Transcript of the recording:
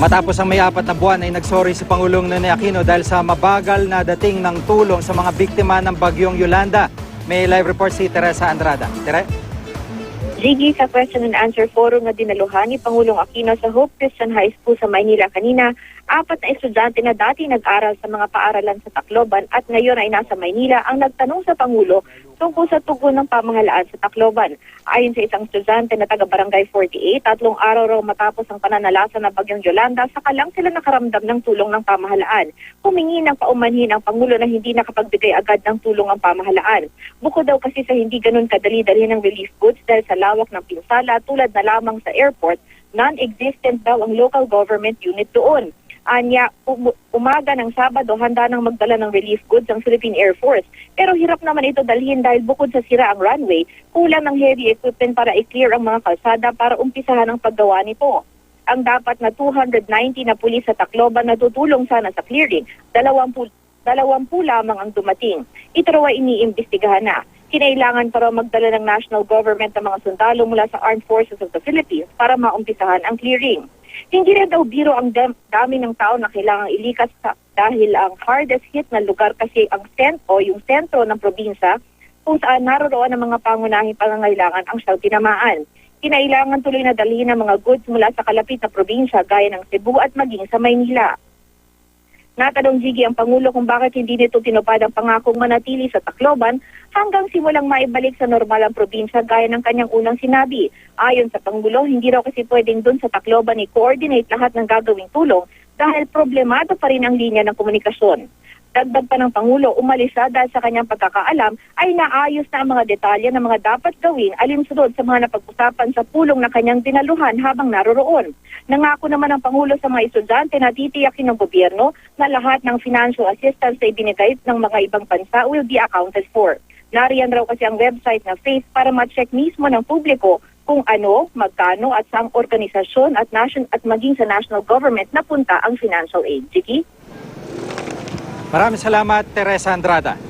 Matapos ang may 4 na buwan ay nagsorry si Pangulong Ninoy Aquino dahil sa mabagal na dating ng tulong sa mga biktima ng bagyong Yolanda. May live report si Teresa Andrada. Tere? Gigi, sa question and answer forum na dinaluhan ni Pangulong Aquino sa Hope Christian High School sa Maynila kanina, 4 na estudyante na dati nag-aral sa mga paaralan sa Tacloban at ngayon ay nasa Maynila ang nagtanong sa Pangulo tungkol sa tugon ng pamahalaan sa Tacloban. Ayon sa isang estudyante na taga-Barangay 48, 3 araw raw matapos ang pananalasa ng bagyong Yolanda, saka lang sila nakaramdam ng tulong ng pamahalaan. Humingi ng paumanhin ang Pangulo na hindi nakapagbigay agad ng tulong ang pamahalaan. Bukod daw kasi sa hindi ganun kadali-dali ng relief goods dahil sa lawak ng pinsala tulad na lamang sa airport, non-existent daw ang local government unit doon. Anya, umaga ng Sabado, handa nang magdala ng relief goods ang Philippine Air Force. Pero hirap naman ito dalhin dahil bukod sa sira ang runway, kulang ng heavy equipment para i-clear ang mga kalsada para umpisahan ang paggawa nito. Ang dapat na 290 na pulis sa Tacloban na tutulong sana sa clearing, 20 lamang ang dumating. Ito raw ay iniimbestigahan na. Kinailangan para magdala ng national government ng mga sundalo mula sa Armed Forces of the Philippines para maumpisahan ang clearing. Hindi rin daw biro ang dami ng tao na kailangang ilikas dahil ang hardest hit na lugar kasi ang yung sentro ng probinsya kung saan naroroon ang mga pangunahing pangangailangan ang siyang tinamaan. Kinailangan tuloy na dalhin ang mga goods mula sa kalapit na probinsya gaya ng Cebu at maging sa Maynila. Natanong Gigi ang Pangulo kung bakit hindi nito tinupad ang pangakong manatili sa Tacloban hanggang simulang maibalik sa normal ang probinsya gaya ng kanyang unang sinabi. Ayon sa Pangulo, hindi raw kasi pwedeng dun sa Tacloban i-coordinate lahat ng gagawing tulong dahil problemado pa rin ang linya ng komunikasyon. Dagdag pa ng Pangulo, umalis siya dahil sa kanyang pagkakaalam ay naayos na ang mga detalye ng mga dapat gawin alinsunod sa mga napag-usapan sa pulong na kanyang dinaluhan habang naroroon. Nangako naman ang Pangulo sa mga estudyante na titiyakin ng gobyerno na lahat ng financial assistance na ibinigay ng mga ibang bansa will be accounted for. Nariyan raw kasi ang website na FACE para ma-check mismo ng publiko kung ano, magkano at saang organisasyon at maging sa national government napunta ang financial aid. Gigi? Maraming salamat, Teresa Andrada.